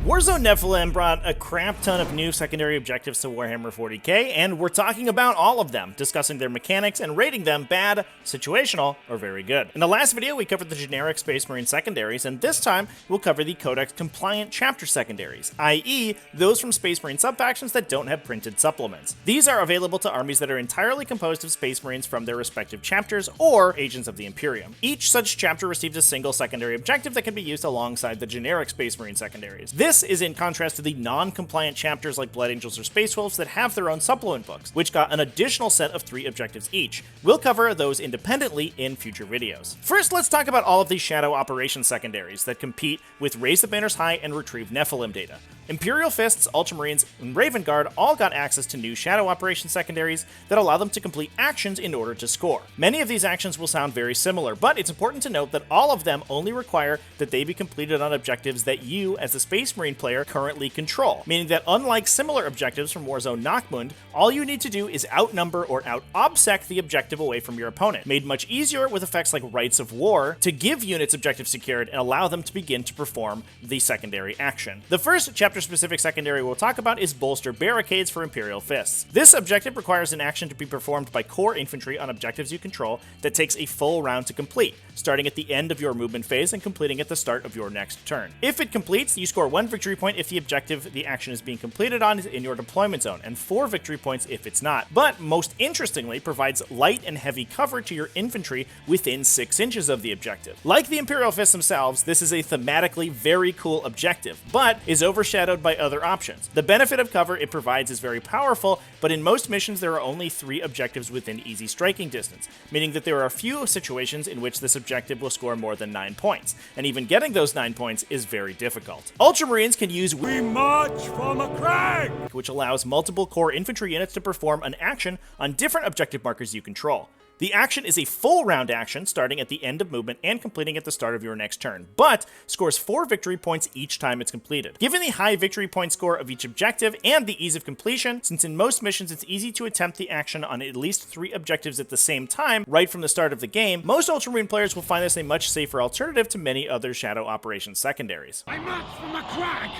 Warzone Nephilim brought a crap ton of new secondary objectives to Warhammer 40k, and we're talking about all of them, discussing their mechanics and rating them bad, situational, or very good. In the last video, we covered the generic Space Marine secondaries, and this time, we'll cover the Codex-compliant chapter secondaries, i.e. those from Space Marine subfactions that don't have printed supplements. These are available to armies that are entirely composed of Space Marines from their respective chapters or Agents of the Imperium. Each such chapter receives a single secondary objective that can be used alongside the generic Space Marine secondaries. This is in contrast to the non-compliant chapters like Blood Angels or Space Wolves that have their own supplement books, which got an additional set of 3 objectives each. We'll cover those independently in future videos. First, let's talk about all of these Shadow Operations secondaries that compete with Raise the Banners High and Retrieve Nephilim data. Imperial Fists, Ultramarines, and Raven Guard all got access to new Shadow Operations secondaries that allow them to complete actions in order to score. Many of these actions will sound very similar, but it's important to note that all of them only require that they be completed on objectives that you, as the Space Marine player, currently control, meaning that unlike similar objectives from Warzone Nockmund, all you need to do is outnumber or out-obsec the objective away from your opponent, made much easier with effects like Rites of War to give units objective secured and allow them to begin to perform the secondary action. The first chapter-specific secondary we'll talk about is Bolster Barricades for Imperial Fists. This objective requires an action to be performed by core infantry on objectives you control that takes a full round to complete, starting at the end of your movement phase and completing at the start of your next turn. If it completes, you score 1 victory point if the objective the action is being completed on is in your deployment zone, and 4 victory points if it's not, but most interestingly provides light and heavy cover to your infantry within 6 inches of the objective. Like the Imperial Fists themselves, this is a thematically very cool objective, but is overshadowed by other options. The benefit of cover it provides is very powerful, but in most missions there are only 3 objectives within easy striking distance, meaning that there are a few situations in which this objective will score more than 9 points, and even getting those 9 points is very difficult. Ultramarines can use We March from a Crag, which allows multiple core infantry units to perform an action on different objective markers you control. The action is a full round action starting at the end of movement and completing at the start of your next turn, but scores 4 victory points each time it's completed. Given the high victory point score of each objective and the ease of completion, since in most missions it's easy to attempt the action on at least 3 objectives at the same time right from the start of the game, most Ultramarine players will find this a much safer alternative to many other Shadow Operations secondaries. I march from a crag,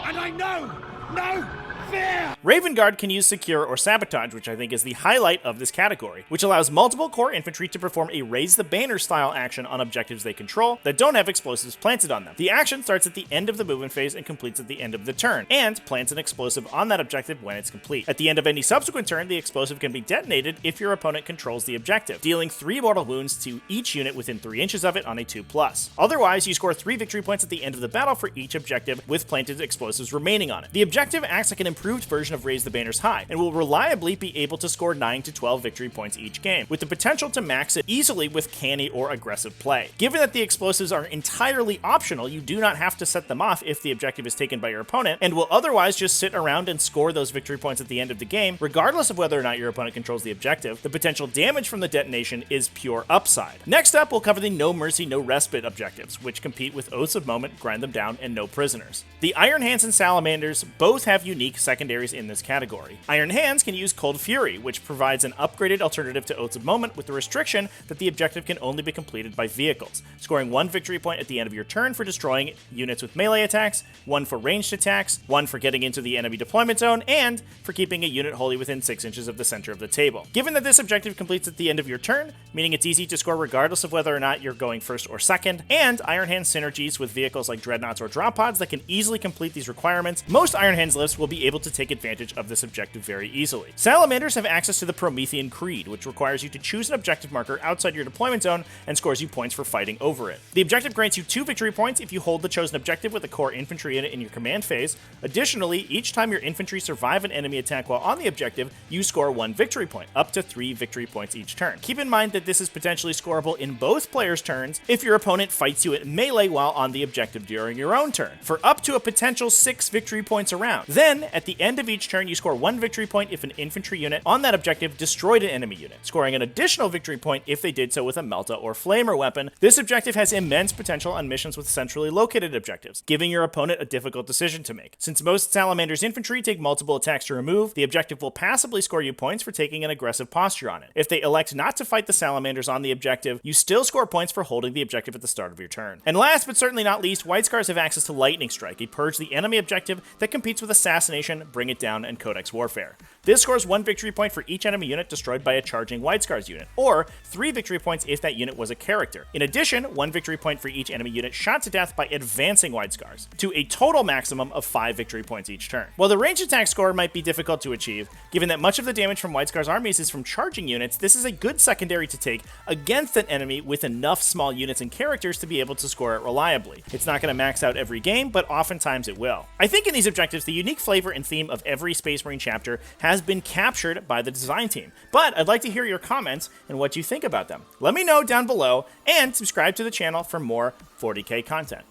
and I know no fear! Raven Guard can use Secure or Sabotage, which I think is the highlight of this category, which allows multiple core infantry to perform a Raise the Banner style action on objectives they control that don't have explosives planted on them. The action starts at the end of the movement phase and completes at the end of the turn, and plants an explosive on that objective when it's complete. At the end of any subsequent turn, the explosive can be detonated if your opponent controls the objective, dealing 3 mortal wounds to each unit within 3 inches of it on a 2+. Otherwise, you score 3 victory points at the end of the battle for each objective with planted explosives remaining on it. The objective acts like an improved version of Raise the Banners High, and will reliably be able to score 9 to 12 victory points each game, with the potential to max it easily with canny or aggressive play. Given that the explosives are entirely optional, you do not have to set them off if the objective is taken by your opponent, and will otherwise just sit around and score those victory points at the end of the game, regardless of whether or not your opponent controls the objective. The potential damage from the detonation is pure upside. Next up, we'll cover the No Mercy, No Respite objectives, which compete with Oaths of Moment, Grind Them Down, and No Prisoners. The Iron Hands and Salamanders both have unique secondaries in this category. Iron Hands can use Cold Fury, which provides an upgraded alternative to Oaths of Moment with the restriction that the objective can only be completed by vehicles, scoring 1 victory point at the end of your turn for destroying units with melee attacks, 1 for ranged attacks, 1 for getting into the enemy deployment zone, and for keeping a unit wholly within 6 inches of the center of the table. Given that this objective completes at the end of your turn, meaning it's easy to score regardless of whether or not you're going first or second, and Iron Hands synergies with vehicles like Dreadnoughts or Drop Pods that can easily complete these requirements, most Iron Hands lists will be able to take advantage of this objective very easily. Salamanders have access to the Promethean Creed, which requires you to choose an objective marker outside your deployment zone and scores you points for fighting over it. The objective grants you 2 victory points if you hold the chosen objective with a core infantry unit in your command phase. Additionally, each time your infantry survive an enemy attack while on the objective, you score 1 victory point, up to 3 victory points each turn. Keep in mind that this is potentially scoreable in both players' turns if your opponent fights you at melee while on the objective during your own turn, for up to a potential 6 victory points a round. Then, at At the end of each turn, you score 1 victory point if an infantry unit on that objective destroyed an enemy unit, scoring an additional victory point if they did so with a Melta or Flamer weapon. This objective has immense potential on missions with centrally located objectives, giving your opponent a difficult decision to make. Since most Salamander's infantry take multiple attacks to remove, the objective will passively score you points for taking an aggressive posture on it. If they elect not to fight the Salamanders on the objective, you still score points for holding the objective at the start of your turn. And last but certainly not least, White Scars have access to Lightning Strike, a Purge the Enemy objective that competes with Assassination, Bring It Down, and Codex Warfare. This scores 1 victory point for each enemy unit destroyed by a charging White Scars unit, or 3 victory points if that unit was a character. In addition, 1 victory point for each enemy unit shot to death by advancing White Scars, to a total maximum of 5 victory points each turn. While the ranged attack score might be difficult to achieve, given that much of the damage from White Scars armies is from charging units, this is a good secondary to take against an enemy with enough small units and characters to be able to score it reliably. It's not going to max out every game, but oftentimes it will. I think in these objectives, the unique flavor and theme of every Space Marine chapter has been captured by the design team, but I'd like to hear your comments and what you think about them. Let me know down below, and subscribe to the channel for more 40k content.